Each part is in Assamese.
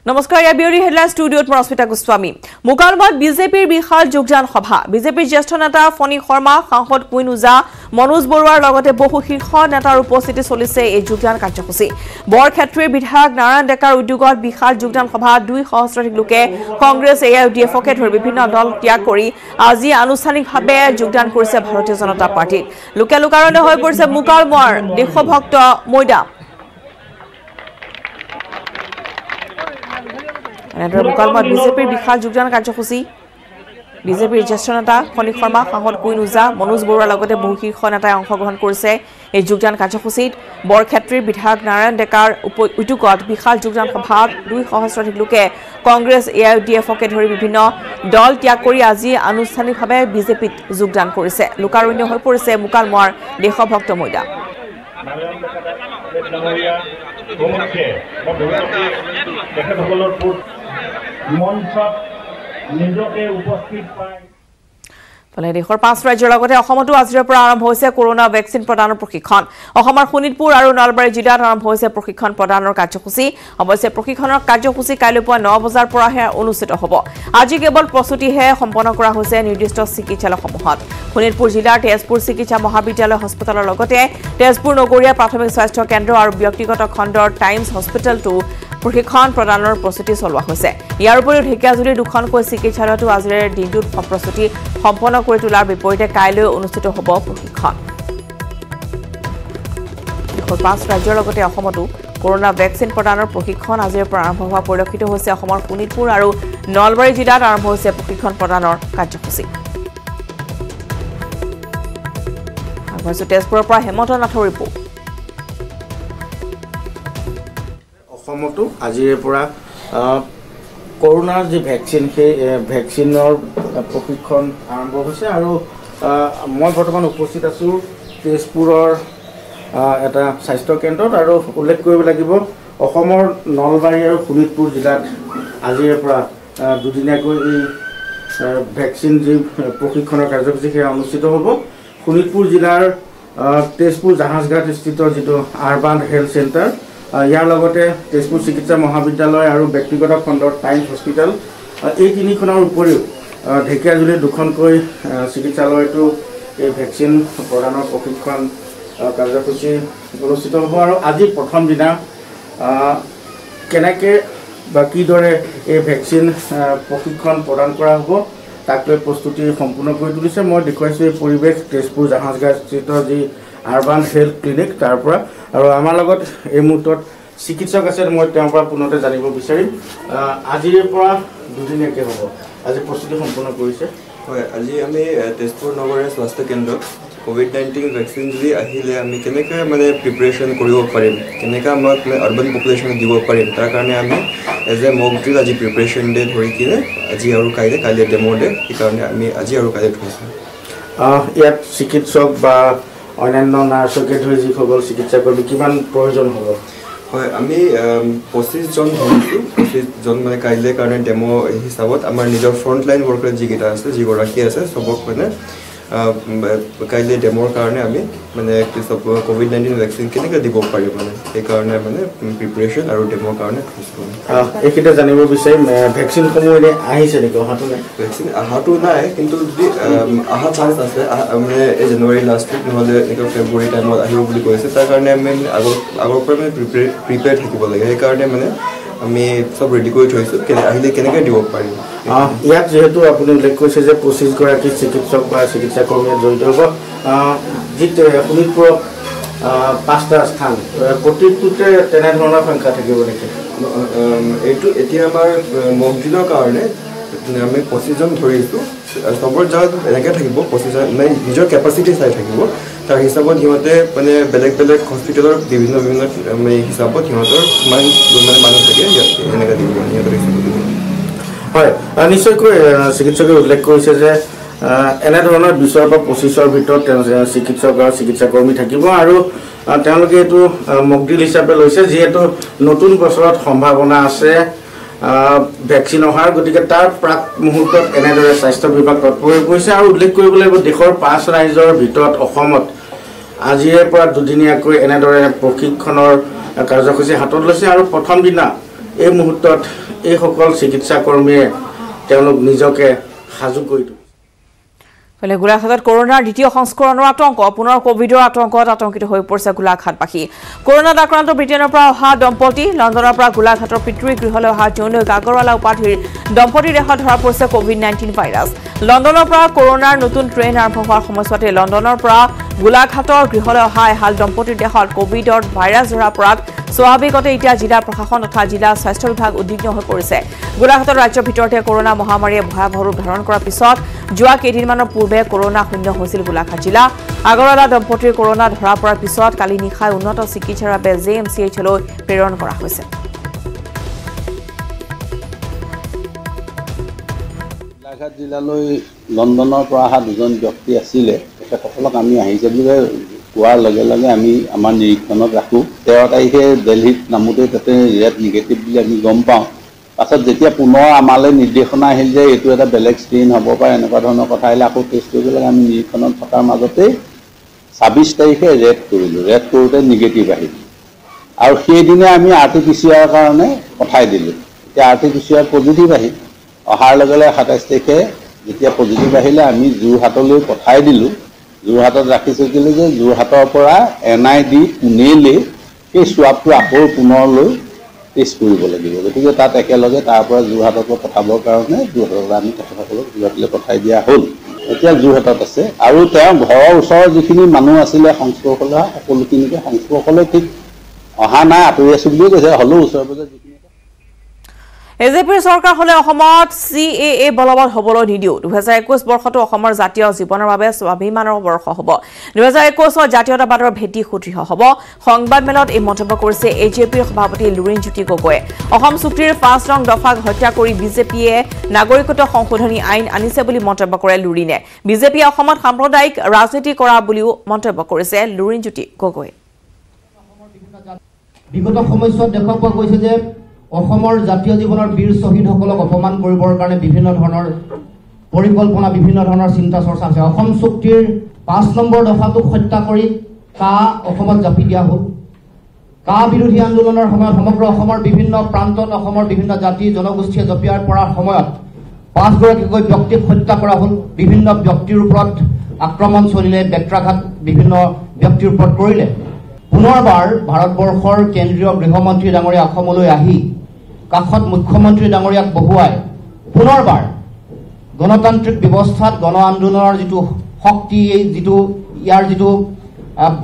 নমস্কাৰ ইয়াবিউৰি হেডলাইন ষ্টুডিঅত মৰস্মিতা গোস্বামী মুকালমত বিজেপিৰ বিশাল যোগদান সভা বিজেপিৰ জ্যেষ্ঠ নেতা ফণী শৰ্মা সাংসদ কুইন উজা মনোজ বৰুৱাৰ লগতে বহু শীৰ্ষ নেতাৰ উপস্থিতি চলিছে এই যোগদান কাৰ্যসূচী বৰক্ষেত্ৰীৰ বিধায়ক নাৰায়ণ ডেকাৰ উদ্যোগত বিশাল যোগদান সভা 2 সহস্ৰাধিক লোকে কংগ্ৰেছ এআইডিএফকে ধৰি বিভিন্ন দল ত্যাগ কৰি আজি আনুষ্ঠানিকভাৱে যোগদান কৰিছে ভাৰতীয় জনতা পাৰ্টিত লোকে লোকাৰণে হৈ পৰিছে মুকালমৰ দেশভক্ত মৈদাম মুকালমত বিজেপিৰ বিশাল যোগদান কাৰ্যসূচী বিজেপিৰ জ্যেষ্ঠ নেতা ফণী শৰ্মা সাংসদ কুইন উজা মনোজ বৰুৱাৰ লগতে বহু শীৰ্ষ নেতাই অংশগ্ৰহণ কৰিছে এই যোগদান কাৰ্যসূচীত বৰক্ষেত্ৰীৰ বিধায়ক নাৰায়ণ ডেকাৰ উদ্যোগত বিশাল যোগদান সভাত 2 সহস্ৰাধিক লোকে কংগ্ৰেছ এআইডিএফকে ধৰি বিভিন্ন দল ত্যাগ কৰি আজি আনুষ্ঠানিকভাৱে বিজেপিত যোগদান কৰিছে লোকাৰণ্য হৈ পৰিছে মুকালমৰ দেশভক্ত মৈদাম ফলে দেশৰ 5 ৰাজ্যৰ লগতে অসমতো আজিৰ পৰা আৰম্ভ হৈছে কৰোনা ভেকচিন প্ৰদানৰ প্ৰশিক্ষণ অসমৰ শোণিতপুৰ আৰু নলবাৰী জিলাত আৰম্ভ হৈছে প্ৰশিক্ষণ প্ৰদানৰ কাৰ্যসূচী অৱশ্যে প্ৰশিক্ষণৰ কাৰ্যসূচী কাইলৈ পুৱা 9 বজাৰ পৰাহে অনুষ্ঠিত হ'ব আজি কেৱল প্ৰস্তুতিহে সম্পন্ন কৰা হৈছে নিৰ্দিষ্ট চিকিৎসালয়সমূহত শোণিতপুৰ জিলাৰ তেজপুৰ চিকিৎসা মহাবিদ্যালয় হস্পিটেলৰ লগতে তেজপুৰ নগৰীয়া প্ৰাথমিক স্বাস্থ্য কেন্দ্ৰ আৰু ব্যক্তিগত খণ্ডৰ টাইমছ হস্পিটেলটো প্ৰশিক্ষণ প্ৰদানৰ প্ৰস্তুতি চলোৱা হৈছে ইয়াৰ উপৰিও ঢেকিয়াজুলিৰ দুখনকৈ চিকিৎসালয়তো আজিৰ দিনটোত প্ৰস্তুতি সম্পন্ন কৰি তোলাৰ বিপৰীতে কাইলৈ অনুষ্ঠিত হ'ব প্ৰশিক্ষণ দেশৰ 5 ৰাজ্যৰ লগতে অসমতো কৰোনা ভেকচিন প্ৰদানৰ প্ৰশিক্ষণ আজিৰ পৰা আৰম্ভ হোৱা পৰিলক্ষিত হৈছে অসমৰ শোণিতপুৰ আৰু নলবাৰী জিলাত আৰম্ভ হৈছে প্ৰশিক্ষণ প্ৰদানৰ কাৰ্যসূচী আগৰ তেজপুৰৰ পৰা হেমন্ত নাথৰ ৰিপৰ্ট অসমতো আজিৰ পৰা কৰোনাৰ যি ভেকচিন সেই ভেকচিনৰ প্ৰশিক্ষণ আৰম্ভ হৈছে আৰু মই বৰ্তমান উপস্থিত আছোঁ তেজপুৰৰ এটা স্বাস্থ্য কেন্দ্ৰত আৰু উল্লেখ কৰিব লাগিব অসমৰ নলবাৰী আৰু শোণিতপুৰ জিলাত আজিৰ পৰা দুদিনীয়াকৈ এই ভেকচিন যি প্ৰশিক্ষণৰ কাৰ্যসূচী সেয়া অনুষ্ঠিত হ'ব শোণিতপুৰ জিলাৰ তেজপুৰ জাহাজঘাট স্থিত যিটো আৰবান হেল্থ চেণ্টাৰ ইয়াৰ লগতে তেজপুৰ চিকিৎসা মহাবিদ্যালয় আৰু ব্যক্তিগত খণ্ডৰ টাইমছ হস্পিটেল এই তিনিখনৰ উপৰিও ঢেকিয়াজুলিৰ দুখনকৈ চিকিৎসালয়তো এই ভেকচিন প্ৰদানৰ প্ৰশিক্ষণ কাৰ্যসূচী অনুষ্ঠিত হ'ব আৰু আজি প্ৰথম দিনা কেনেকৈ বা কিদৰে এই ভেকচিন প্ৰশিক্ষণ প্ৰদান কৰা হ'ব তাক লৈ প্ৰস্তুতি সম্পূৰ্ণ কৰি তুলিছে মই দেখুৱাইছোঁ এই পৰিৱেশ তেজপুৰ জাহাজঘাটস্থিত যি আৰবান হেল্থ ক্লিনিক তাৰ পৰা আৰু আমাৰ লগত এই মুহূৰ্তত চিকিৎসক আছে মই তেওঁৰ পৰা পুনতে জানিব বিচাৰিম আজিৰ পৰা দুদিনীয়াকৈ হ'ব আজি প্ৰস্তুতি সম্পূৰ্ণ কৰিছে হয় আজি আমি তেজপুৰ নগৰীয়া স্বাস্থ্য কেন্দ্ৰত কোভিড-19 ভেকচিন যদি আহিলে আমি কেনেকৈ মানে প্ৰিপাৰেশ্যন কৰিব পাৰিম কেনেকৈ আমাক আৰ্বান পপুলেশ্যন দিব পাৰিম তাৰ কাৰণে আমি এজ এ মক ড্ৰিল আজি প্ৰিপাৰেশ্যন ডে ধৰি কিনে আজি আৰু কাইলৈ ডেমো ডে সেইকাৰণে আমি আজি আৰু কাইলৈ থৈছোঁ ইয়াত চিকিৎসক বা অন্যান্য নাৰ্ছকে ধৰি যিসকল চিকিৎসাকৰ্মী কিমান প্ৰয়োজন হ'ব হয় আমি 25 জন ধৰিছোঁ 25 জন মানে কাইলৈ কাৰণে ডেমো হিচাপত আমাৰ নিজৰ ফ্ৰণ্টলাইন ৱৰ্কাৰ যিকেইটা আছে যিগৰাকী আছে চবক মানে কাইলৈ ডেমোৰ কাৰণে আমি মানে চব কোভিড-19 ভেকচিন কেনেকৈ দিব পাৰিম মানে সেইকাৰণে মানে প্ৰিপাৰেশ্যন আৰু ডেমোৰ কাৰণে থৈছোঁ এইকেইটা জানিব বিচাৰিম ভেকচিনসমূহ এনেই আহিছে নেকি অহাটো নাই ভেকচিন অহাটো নাই কিন্তু যদি অহা চান্স আছে মানে এই জানুৱাৰী লাষ্ট উইক নহ'লে এনেকৈ ফেব্ৰুৱাৰী টাইমত আহিব বুলি কৈছে তাৰ কাৰণে আমি আগৰ পৰা মানে প্ৰিপেয়াৰ থাকিব লাগে সেইকাৰণে মানে আমি সব ৰেডি কৰি থৈছোঁ আহিলে কেনেকৈ দিব পাৰিম ইয়াত যেহেতু আপুনি উল্লেখ কৰিছে যে 25 গৰাকী চিকিৎসক বা চিকিৎসাকৰ্মীয়ে জড়িত হ'ব যিটো শোণিতপুৰত 5টা স্থান প্ৰতিটোতে তেনেধৰণৰ সংখ্যা থাকিব নেকি এইটো এতিয়া আমাৰ মক ড্ৰিলৰ কাৰণে আমি 25 জন ধৰিছোঁ চবৰ জাগাত এনেকৈ থাকিব 25 জন মানে নিজৰ কেপাচিটি চাই থাকিব তাৰ হিচাপত সিহঁতে মানে বেলেগ বেলেগ হস্পিটেলৰ বিভিন্ন হিচাপত সিহঁতৰ মানে মানুহ থাকে এনেকৈ দিব সিহঁতৰ হিচাপত হয় নিশ্চয়কৈ চিকিৎসকে উল্লেখ কৰিছে যে এনেধৰণৰ 20 পৰা 25ৰ ভিতৰত চিকিৎসক আৰু চিকিৎসাকৰ্মী থাকিব আৰু তেওঁলোকে এইটো মক ড্ৰিল হিচাপে লৈছে যিহেতু নতুন বছৰত সম্ভাৱনা আছে ভেকচিন অহাৰ গতিকে তাৰ প্ৰাক মুহূৰ্তত এনেদৰে স্বাস্থ্য বিভাগ তৎপৰ হৈ পৰিছে আৰু উল্লেখ কৰিব লাগিব দেশৰ 5 ৰাজ্যৰ ভিতৰত অসমত আজিৰে পৰা দুদিনীয়াকৈ এনেদৰে প্ৰশিক্ষণৰ কাৰ্যসূচী হাতত লৈছে আৰু প্ৰথম দিনা এই মুহূৰ্তত এইসকল চিকিৎসাকৰ্মীয়ে তেওঁলোক নিজকে সাজু কৰি তুলিছে। ফলে গোলাঘাটত কৰোনাৰ দ্বিতীয় সংস্কৰণৰ আতংক পুনৰ কোভিডৰ আতংকত আতংকিত হৈ পৰিছে গোলাঘাটবাসী। কৰোনাত আক্ৰান্ত ব্ৰিটেনৰ পৰা অহা দম্পতি লণ্ডনৰ পৰা গোলাঘাটৰ পিতৃ গৃহলৈ অহা জনৈক আগৰৱালা উপাধিৰ দম্পতিৰ দেহত ধৰা পৰিছে কোভিড-19 ভাইৰাছ। লণ্ডনৰ পৰা কৰোনাৰ নতুন ট্ৰেইন আৰম্ভ হোৱাৰ সময়ছোৱাতে লণ্ডনৰ পৰা গোলাঘাটৰ গৃহলৈ অহা এহাল দম্পতিৰ দেহত কোভিডৰ ভাইৰাছ ধৰা পৰাত স্বাভাৱিকতে এতিয়া জিলা প্ৰশাসন তথা জিলা স্বাস্থ্য বিভাগ উদ্বিগ্ন হৈ পৰিছে। গোলাঘাটৰ ৰাজ্যৰ ভিতৰতে কৰোনা মহামাৰীয়ে ভয়াৱহ ৰূপ ধাৰণ কৰাৰ পিছত যোৱা কেইদিনমানৰ পূৰ্বে কৰোনা শূন্য হৈছিল গোলাঘাট জিলা। আগৰৱালা দম্পতিৰ কৰোনা ধৰা পৰাৰ পিছত কালি নিশাই উন্নত চিকিৎসাৰ বাবে JMCHলৈ প্ৰেৰণ কৰা হৈছে। গোলাঘাট জিলালৈ লণ্ডনৰ পৰা অহা দুজন ব্যক্তি আছিলে। তেখেতসকলক আমি আহিছে বুলি কোৱাৰ লগে লগে আমি আমাৰ নিৰীক্ষণত ৰাখোঁ। 13 তাৰিখে দিল্লীত নামোতে তাতে ৰেড নিগেটিভ বুলি আমি গম পাওঁ। পাছত যেতিয়া পুনৰ আমালৈ নিৰ্দেশনা আহিল যে এইটো এটা বেলেগ ষ্ট্ৰেইন হ'ব পাৰে এনেকুৱা ধৰণৰ কথা আহিলে আকৌ টেষ্ট কৰিব লাগে। আমি নিৰীক্ষণত থকাৰ মাজতেই 26 তাৰিখে ৰেড কৰিলোঁ। ৰেড কৰোঁতে নিগেটিভ আহিল আৰু সেইদিনে আমি RT-PCR কাৰণে পঠাই দিলোঁ। এতিয়া RT-PCR পজিটিভ আহিল। অহাৰ লগে লগে 27 তাৰিখে যেতিয়া পজিটিভ আহিলে আমি যোৰহাটলৈ পঠাই দিলোঁ। যোৰহাটত ৰাখি থাকিলোঁ যে যোৰহাটৰ পৰা NID পুনেলৈ সেই স্বাবটো আকৌ পুনৰলৈ টেষ্ট কৰিব লাগিব। গতিকে তাত একেলগে তাৰ পৰা যোৰহাটলৈ পঠাবৰ কাৰণে যোৰহাটলৈ আমি তেখেতসকলক যোৰহাটলৈ পঠাই দিয়া হ'ল। এতিয়া যোৰহাটত আছে আৰু তেওঁ ঘৰৰ ওচৰৰ যিখিনি মানুহ আছিলে সংস্পৰ্শলৈ সকলোখিনিকে সংস্পৰ্শলৈ ঠিক অহা নাই, আঁতৰি আছোঁ বুলিও কৈছে। হ'লেও ওচৰে পাজৰে যিখিনি এজেপিৰ চৰকাৰ হলে অসমত CAA বলবৎ হবলৈ নিদিও। 2021 বৰ্ষটো অসমৰ জাতীয় জীৱনৰ বাবে স্বাভিমানৰ বৰ্ষ হ'ব। 2021 জাতীয়তাবাদৰ ভেটি সুদৃঢ় হ'ব। সংবাদমেলত এই মন্তব্য কৰিছে এজেপিৰ সভাপতি লুৰিণজ্যোতি গগৈয়ে। অসম চুক্তিৰ 5 নং দফাক হত্যা কৰি বিজেপিয়ে নাগৰিকত্ব সংশোধনী আইন আনিছে বুলি মন্তব্য কৰে লুৰিণে। বিজেপিয়ে অসমত সাম্প্ৰদায়িক ৰাজনীতি কৰা বুলিও মন্তব্য কৰিছে লুৰিণজ্যোতি গগৈয়ে। বিগত সময়ছোৱাত দেখা পোৱা গৈছে যে অসমৰ জাতীয় জীৱনৰ বীৰ শ্বহীদসকলক অপমান কৰিবৰ কাৰণে বিভিন্ন ধৰণৰ পৰিকল্পনা, বিভিন্ন ধৰণৰ চিন্তা চৰ্চা আছে। অসম চুক্তিৰ 5 নম্বৰ দফাটোক হত্যা কৰি অসমত জাপি দিয়া হ'ল। বিৰোধী আন্দোলনৰ সময়ত সমগ্ৰ অসমৰ বিভিন্ন প্ৰান্তত অসমৰ বিভিন্ন জাতি জনগোষ্ঠীয়ে জপিয়াই পৰাৰ সময়ত 5 গৰাকীকৈ ব্যক্তিক হত্যা কৰা হ'ল। বিভিন্ন ব্যক্তিৰ ওপৰত আক্ৰমণ চলিলে, বেত্ৰাঘাত বিভিন্ন ব্যক্তিৰ ওপৰত কৰিলে। পুনৰবাৰ ভাৰতবৰ্ষৰ কেন্দ্ৰীয় গৃহমন্ত্ৰী ডাঙৰীয়া অসমলৈ আহি কাষত মুখ্যমন্ত্ৰী ডাঙৰীয়াক বহুৱাই পুনৰবাৰ গণতান্ত্ৰিক ব্যৱস্থাত গণ আন্দোলনৰ যিটো শক্তি, ইয়াৰ যিটো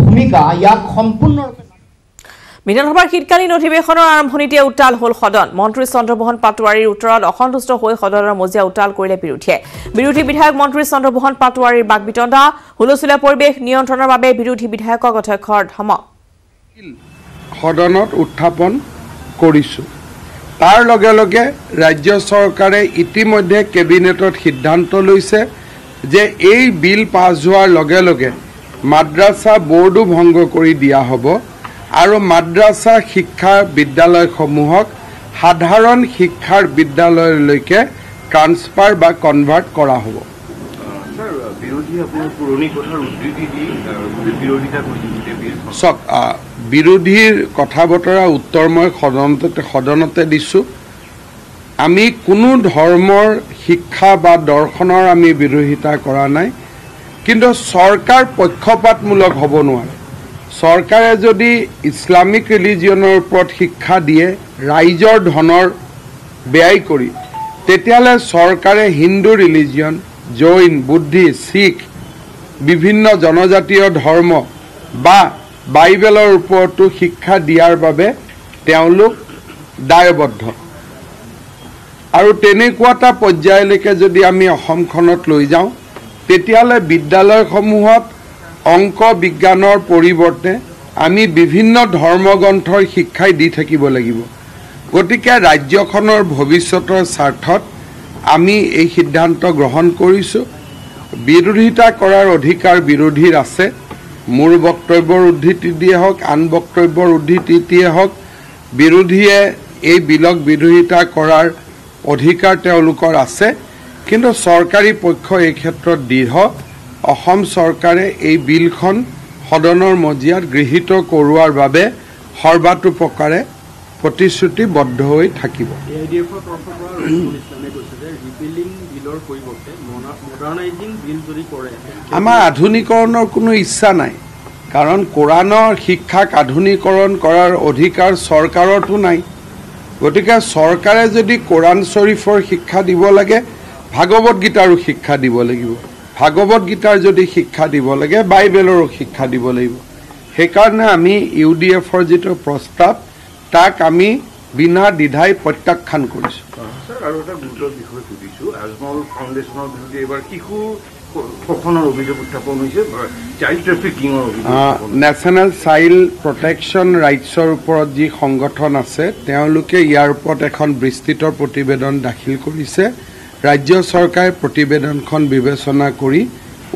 ভূমিকা, ইয়াক সম্পূৰ্ণৰূপে বিধানসভাৰ শীতকালীন অধিৱেশনৰ আৰম্ভণিতে উত্তাল হ'ল সদন। মন্ত্ৰী চন্দ্ৰমোহন পাটোৱাৰীৰ উত্তৰত অসন্তুষ্ট হৈ সদনৰ মজিয়া উত্তাল কৰিলে বিৰোধীয়ে। বিৰোধী বিধায়ক মন্ত্ৰী চন্দ্ৰমোহন পাটোৱাৰীৰ বাকবিতণ্ডা, হুলস্থুলীয়া পৰিৱেশ নিয়ন্ত্ৰণৰ বাবে বিৰোধী বিধায়কক অধ্যক্ষৰ ধমক। সদনত উত্থাপন কৰিছোঁ। তাৰ লগে লগে ৰাজ্য চৰকাৰে ইতিমধ্যে কেবিনেটত সিদ্ধান্ত লৈছে যে এই বিল পাছ হোৱাৰ লগে লগে মাদ্ৰাছা বোৰ্ডো ভংগ কৰি দিয়া হ'ব আৰু মাদ্ৰাছা শিক্ষা বিদ্যালয়সমূহক সাধাৰণ শিক্ষাৰ বিদ্যালয়লৈকে ট্ৰান্সফাৰ বা কনভাৰ্ট কৰা হ'ব। বিৰোধীৰ কথা বতৰা উত্তৰ মই সদনতে দিছোঁ। আমি কোনো ধৰ্মৰ শিক্ষা বা দৰ্শনৰ আমি বিৰোধিতা কৰা নাই, কিন্তু চৰকাৰ পক্ষপাতমূলক হ'ব নোৱাৰে। চৰকাৰে যদি ইছলামিক ৰিলিজিয়নৰ ওপৰত শিক্ষা দিয়ে ৰাইজৰ ধনৰ ব্যয় কৰি, তেতিয়াহ'লে চৰকাৰে হিন্দু ৰিলিজিয়ন, জৈন, বুদ্ধিষ্ট, শিখ, বিভিন্ন জনজাতীয় ধৰ্ম বা বাইবেলৰ ওপৰতো শিক্ষা দিয়াৰ বাবে তেওঁলোক দায়বদ্ধ। আৰু তেনেকুৱা এটা পৰ্যায়লৈকে যদি আমি অসমখনত লৈ যাওঁ, তেতিয়াহ'লে বিদ্যালয়সমূহত অংক বিজ্ঞানৰ পৰিৱৰ্তে আমি বিভিন্ন ধৰ্মগ্ৰন্থৰ শিক্ষাই দি থাকিব লাগিব। গতিকে ৰাজ্যখনৰ ভৱিষ্যতৰ স্বাৰ্থত আমি এই সিদ্ধান্ত গ্ৰহণ কৰিছোঁ। বিৰোধিতা কৰাৰ অধিকাৰ বিৰোধীৰ আছে। মোৰ বক্তব্যৰ উদ্ধৃতি দিয়ে হওক, আন বক্তব্যৰ উদ্ধৃতি দিয়ে হওক, বিৰোধীয়ে এই বিলক বিৰোধিতা কৰাৰ অধিকাৰ তেওঁলোকৰ আছে, কিন্তু চৰকাৰী পক্ষ এই ক্ষেত্ৰত দৃঢ়। অসম চৰকাৰে এই বিলখন সদনৰ মজিয়াত গৃহীত কৰোৱাৰ বাবে সৰ্বাতোপকাৰে প্ৰতিশ্ৰুতিবদ্ধ হৈ থাকিব। আমাৰ আধুনিকৰণৰ কোনো ইচ্ছা নাই, কাৰণ কোৰাণৰ শিক্ষাক আধুনিকৰণ কৰাৰ অধিকাৰ চৰকাৰতো নাই। গতিকে চৰকাৰে যদি কোৰাণ শ্বৰীফৰ শিক্ষা দিব লাগে, ভাগৱত গীতাৰো শিক্ষা দিব লাগিব। ভাগৱত গীতাৰ যদি শিক্ষা দিব লাগে, বাইবেলৰো শিক্ষা দিব লাগিব। সেইকাৰণে আমি UDFৰ যিটো প্ৰস্তাৱ তাক আমি বিনা দ্বিধাই প্ৰত্যাখ্যান কৰিছোঁ। আৰু এটা গুৰুতৰ বিষয় সুধিছোঁ, আজমল ফাউণ্ডেশ্যনৰ বিৰুদ্ধে এইবাৰ শিশু শোষণৰ অভিযোগ উত্থাপন হৈছে, চাইল্ড ট্ৰেফিকিঙৰ অভিযোগ। নেশ্যনেল চাইল্ড প্ৰটেকশ্যন ৰাইটছৰ ওপৰত যি সংগঠন আছে তেওঁলোকে ইয়াৰ ওপৰত এখন বিস্তৃত প্ৰতিবেদন দাখিল কৰিছে। ৰাজ্য চৰকাৰে প্ৰতিবেদনখন বিবেচনা কৰি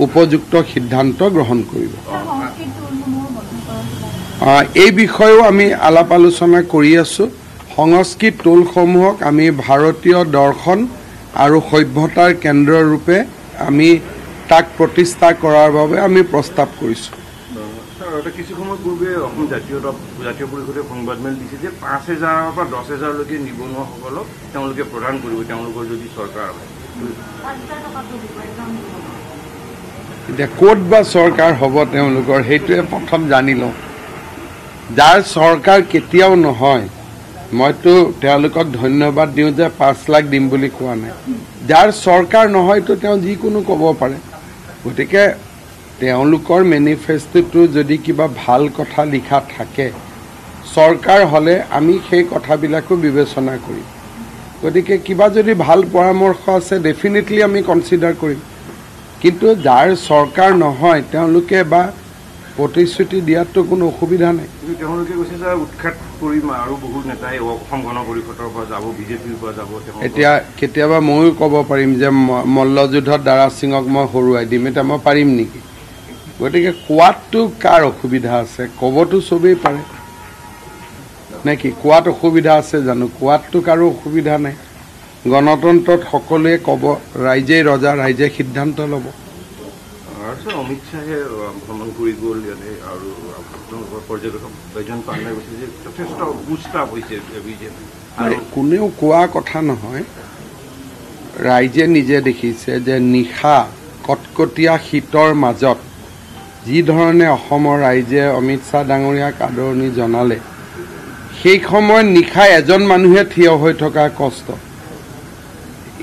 উপযুক্ত সিদ্ধান্ত গ্ৰহণ কৰিব। এই বিষয়েও আমি আলাপ আলোচনা কৰি আছোঁ। সংস্কৃত টোলসমূহক আমি ভাৰতীয় দৰ্শন আৰু সভ্যতাৰ কেন্দ্ৰৰূপে আমি তাক প্ৰতিষ্ঠা কৰাৰ বাবে আমি প্ৰস্তাৱ কৰিছোঁ। কিছু সময় পূৰ্বে অসম জাতীয় পৰিষদে সংবাদমেল দিছে যে 5,000 পৰা 10,000লৈকে নিবনুৱাসকলক তেওঁলোকে প্ৰদান কৰিব তেওঁলোকৰ যদি চৰকাৰ হয়। এতিয়া ক'ত বা চৰকাৰ হ'ব তেওঁলোকৰ, সেইটোৱে প্ৰথম জানি লওঁ। যাৰ চৰকাৰ কেতিয়াও নহয়, মইতো তেওঁলোকক ধন্যবাদ দিওঁ যে 5 লাখ দিম বুলি কোৱা নাই। যাৰ চৰকাৰ নহয়তো তেওঁ যিকোনো ক'ব পাৰে। গতিকে তেওঁলোকৰ মেনিফেষ্টোটো যদি কিবা ভাল কথা লিখা থাকে, চৰকাৰ হ'লে আমি সেই কথাবিলাকো বিবেচনা কৰিম। গতিকে কিবা যদি ভাল পৰামৰ্শ আছে ডেফিনেটলি আমি কনচিডাৰ কৰিম। কিন্তু যাৰ চৰকাৰ নহয় তেওঁলোকে বা প্ৰতিশ্ৰুতি দিয়াতো কোনো অসুবিধা নাই। তেওঁলোকে কৈছে যে উৎখাত কৰিম আৰু বহু নেতাই অসম গণ পৰিষদৰ পৰা যাব, বিজেপিৰ পৰা যাব। এতিয়া কেতিয়াবা ময়ো ক'ব পাৰিম যে মল্লযুদ্ধত দাৰা সিঙক মই হৰুৱাই দিম, এতিয়া মই পাৰিম নেকি? গতিকে কোৱাতটো কাৰ অসুবিধা আছে? ক'বতো চবেই পাৰে নে কি? কোৱাত অসুবিধা আছে জানো? কোৱাতটো কাৰো অসুবিধা নাই। গণতন্ত্ৰত সকলোৱে ক'ব, ৰাইজেই ৰজা, ৰাইজে সিদ্ধান্ত ল'ব। অমিত শ্বাহে ভ্ৰমণ কৰি গ'ল ইয়াতে আৰু পৰ্যটক বৈজন পাণ্ডাই কৈছে যে যথেষ্ট বুষ্টাপ হৈছে বিজেপি। কোনেও কোৱা কথা নহয়, ৰাইজে নিজে দেখিছে যে নিশা কটকটীয়া শীতৰ মাজত যি ধৰণে অসমৰ ৰাইজে অমিত শ্বাহ ডাঙৰীয়াক আদৰণি জনালে, সেই সময়ত নিশা এজন মানুহে থিয় হৈ থকা কষ্ট।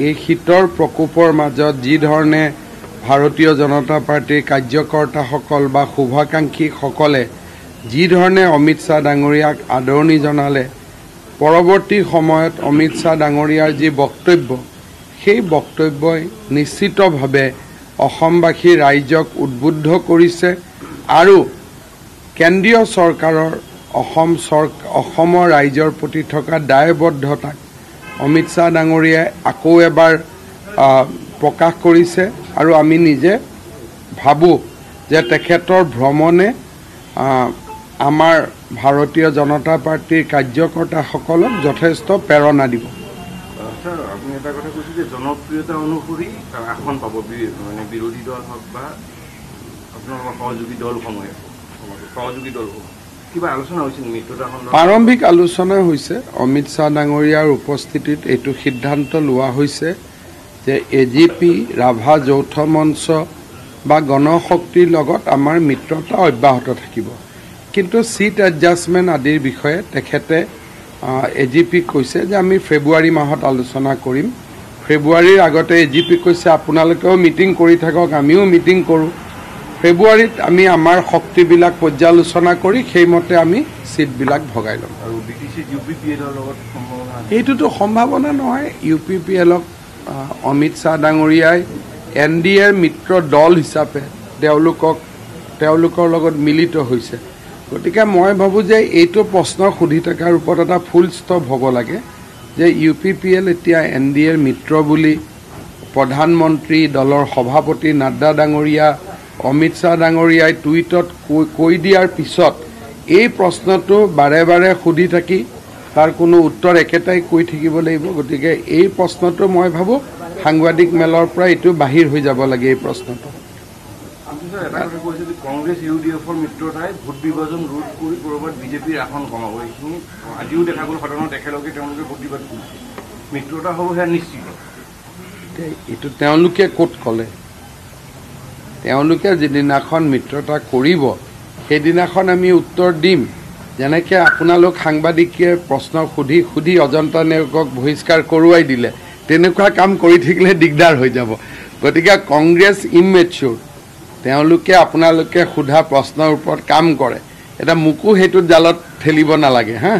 এই শীতৰ প্ৰকোপৰ মাজত যি ধৰণে ভাৰতীয় জনতা পাৰ্টীৰ কাৰ্যকৰ্তাসকল বা শুভাকাংক্ষীসকলে যি ধৰণে অমিত শ্বাহ ডাঙৰীয়াক আদৰণি জনালে, পৰৱৰ্তী সময়ত অমিত শ্বাহ ডাঙৰীয়াৰ যি বক্তব্য, সেই বক্তব্যই নিশ্চিতভাৱে অসমবাসী ৰাইজক উদ্বুদ্ধ কৰিছে আৰু কেন্দ্ৰীয় চৰকাৰৰ অসমৰ ৰাইজৰ প্ৰতি থকা দায়বদ্ধতাক অমিত শ্বাহ ডাঙৰীয়াই আকৌ এবাৰ প্ৰকাশ কৰিছে। আৰু আমি নিজে ভাবোঁ যে তেখেতৰ ভ্ৰমণে আমাৰ ভাৰতীয় জনতা পাৰ্টীৰ কাৰ্যকৰ্তাসকলক যথেষ্ট প্ৰেৰণা দিব। ছাৰ, আপুনি এটা কথা কৈছে যে জনপ্ৰিয়তা অনুসৰি আসন পাব, মানে বিৰোধী দল হওক বা আপোনালোকৰ সহযোগী দলসমূহে কিবা আলোচনা হৈছিল মিত্ৰতাখন? প্ৰাৰম্ভিক আলোচনা হৈছে। অমিত শ্বাহ ডাঙৰীয়াৰ উপস্থিতিত এইটো সিদ্ধান্ত লোৱা হৈছে যে AGP, ৰাভা যৌথ মঞ্চ বা গণশক্তিৰ লগত আমাৰ মিত্ৰতা অব্যাহত থাকিব। কিন্তু ছিট এডজাষ্টমেণ্ট আদিৰ বিষয়ে তেখেতে AGPক কৈছে যে আমি ফেব্ৰুৱাৰী মাহত আলোচনা কৰিম। ফেব্ৰুৱাৰীৰ আগতে AGPক কৈছে আপোনালোকেও মিটিং কৰি থাকক, আমিও মিটিং কৰোঁ। ফেব্ৰুৱাৰীত আমি আমাৰ শক্তিবিলাক পৰ্যালোচনা কৰি সেইমতে আমি ছিটবিলাক ভগাই ল'ম। আৰু UPPLৰ লগত এইটোতো সম্ভাৱনা নহয়। UPPLক অমিত শ্বাহ ডাঙৰীয়াই NDAৰ মিত্ৰ দল হিচাপে তেওঁলোকৰ লগত মিলিত হৈছে। গতিকে মই ভাবোঁ যে এইটো প্ৰশ্ন সুধি থকাৰ ওপৰত এটা ফুল ষ্টপ হ'ব লাগে যে UPPL এতিয়া NDAৰ মিত্ৰ বুলি প্ৰধানমন্ত্ৰী, দলৰ সভাপতি নাড্ডা ডাঙৰীয়া, অমিত শ্বাহ ডাঙৰীয়াই টুইটত কৈ দিয়াৰ পিছত এই প্ৰশ্নটো বাৰে বাৰে সুধি থাকি তাৰ কোনো উত্তৰ একেটাই কৈ থাকিব লাগিব। গতিকে এই প্ৰশ্নটো মই ভাবোঁ সাংবাদিক মেলৰ পৰা এইটো বাহিৰ হৈ যাব লাগে। এই প্ৰশ্নটো এটা কথা কৈছে যে কংগ্ৰেছ ইউডিএফৰ মিত্ৰতাই ভোট বিভাজন ৰোধ কৰি ক'ৰবাত বিজেপিৰ আসন কমাব এইখিনি আজিও দেখা গ'ল সদনত একেলগে তেওঁলোকে প্ৰতিবাদ কৰিছে মিত্ৰতা হ'ব সেয়া নিশ্চিত এইটো তেওঁলোকে ক'ত ক'লে তেওঁলোকে যিদিনাখন মিত্ৰতা কৰিব সেইদিনাখন আমি উত্তৰ দিম যেনেকৈ আপোনালোক সাংবাদিকে প্ৰশ্ন সুধি সুধি অজন্তা নেওগক বহিষ্কাৰ কৰোৱাই দিলে তেনেকুৱা কাম কৰি থাকিলে দিগদাৰ হৈ যাব গতিকে কংগ্ৰেছ ইমেচিউৰ তেওঁলোকে আপোনালোকে সোধা প্ৰশ্নৰ ওপৰত কাম কৰে এটা মোকো সেইটো জালত ঠেলিব নালাগে হা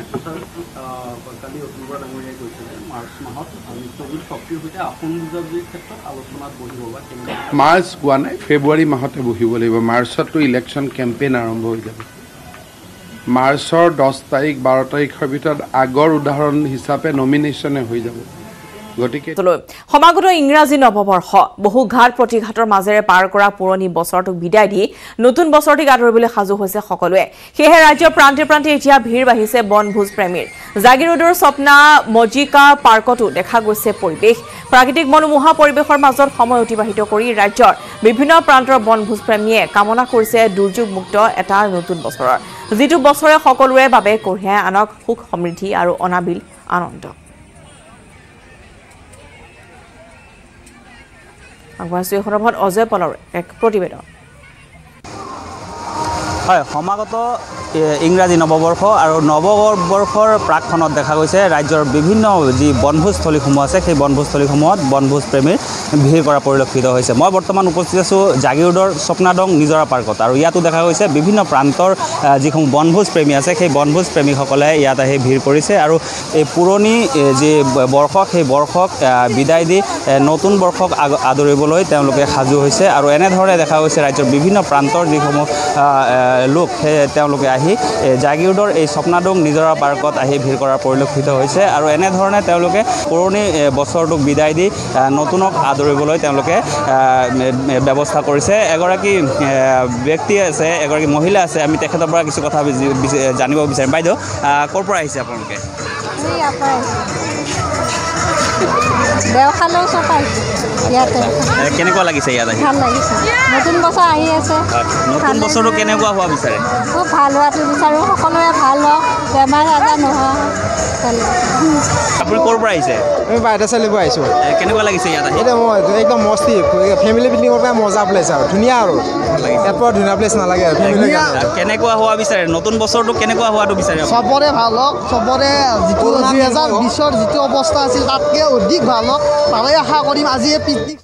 মাৰ্চ কোৱা নাই ফেব্ৰুৱাৰী মাহতে বহিব লাগিব মাৰ্চতো ইলেকশ্যন কেম্পেইন আৰম্ভ হৈ যাব মাৰ্চৰ 10 তাৰিখ 12 তাৰিখৰ ভিতৰত আগৰ উদাহৰণ হিচাপে নমিনেশ্যনে হৈ যাব গতিকে সমাগত ইংৰাজী নৱবৰ্ষ বহু ঘাট প্ৰতিঘাতৰ মাজেৰে পাৰ কৰা পুৰণি বছৰটোক বিদায় দি নতুন বছৰটিক আদৰিবলৈ সাজু হৈছে সকলোৱে সেয়েহে ৰাজ্যৰ প্ৰান্তে প্ৰান্তে এতিয়া ভিৰ বাঢ়িছে বনভোজ প্ৰেমীৰ জাগিৰোডৰ স্বপ্না মজিকা পাৰ্কতো দেখা গৈছে পৰিৱেশ প্ৰাকৃতিক মনোমোহা পৰিৱেশৰ মাজত সময় অতিবাহিত কৰি ৰাজ্যৰ বিভিন্ন প্ৰান্তৰ বনভোজ প্ৰেমীয়ে কামনা কৰিছে দুৰ্যোগমুক্ত এটা নতুন বছৰৰ যিটো বছৰে সকলোৰে বাবে কঢ়িয়াই আনক সুখ সমৃদ্ধি আৰু অনাবিল আনন্দ আগবাঢ়িছোঁ এই সন্দৰ্ভত অজয় পলৰ এক প্ৰতিবেদন হয় সমাগত ইংৰাজী নৱবৰ্ষ আৰু নৱবৰ্ষৰ প্ৰাকখনত দেখা গৈছে ৰাজ্যৰ বিভিন্ন যি বনভোজস্থলীসমূহ আছে সেই বনভোজস্থলীসমূহত বনভোজ প্ৰেমীৰ ভিৰ কৰা পৰিলক্ষিত হৈছে মই বৰ্তমান উপস্থিত আছোঁ জাগিৰোডৰ স্বপ্নাডং নিজৰা পাৰ্কত আৰু ইয়াতো দেখা গৈছে বিভিন্ন প্ৰান্তৰ যিসমূহ বনভোজ প্ৰেমী আছে সেই বনভোজ প্ৰেমীসকলে ইয়াত আহি ভিৰ কৰিছে আৰু এই পুৰণি যি বৰ্ষ সেই বৰ্ষক বিদায় দি নতুন বৰ্ষক আদৰিবলৈ তেওঁলোকে সাজু হৈছে আৰু এনেধৰণে দেখা গৈছে ৰাজ্যৰ বিভিন্ন প্ৰান্তৰ যিসমূহ লোক তেওঁলোকে আহি জাগিৰোডৰ এই স্বপ্নাডং নিজৰা পাৰ্কত আহি ভিৰ কৰাৰ পৰিলক্ষিত হৈছে আৰু এনেধৰণে তেওঁলোকে পুৰণি বছৰটোক বিদায় দি নতুনক আদৰিবলৈ তেওঁলোকে ব্যৱস্থা কৰিছে এগৰাকী ব্যক্তি আছে এগৰাকী মহিলা আছে আমি তেখেতৰ পৰা কিছু কথা জানিব বিচাৰিম বাইদেউ ক'ৰ পৰা আহিছে আপোনালোকে দেওশালৰ চপাই ইয়াতে কেনেকুৱা লাগিছে ইয়াত আহি ভাল লাগিছে নতুন বছৰ আহি আছে নতুন বছৰটো কেনেকুৱা হোৱা বিচাৰে খুব ভাল হোৱাটো বিচাৰোঁ সকলোৰে ভাল হওক বেমাৰ আজাৰ নোহোৱা আপুনি ক'ৰ পৰা আহিছে আমি বাইদেউ চালিব আহিছোঁ কেনেকুৱা লাগিছে ইয়াত আহি এতিয়া মই একদম মস্তি ফেমিলি পিকনিকৰ পৰা মজা প্লেচ আৰু ধুনীয়া আৰু ইয়াৰ পৰা ধুনীয়া প্লেচ নালাগে আৰু ফেমিলি কেনেকুৱা হোৱা বিচাৰে নতুন বছৰটো কেনেকুৱা হোৱাটো বিচাৰে চবৰে ভাল হওক চবৰে যিটো 2020ৰ যিটো অৱস্থা আছিল তাতকৈ অধিক ভাল হওক তাৰে আশা কৰিম আজি এই পিকনিক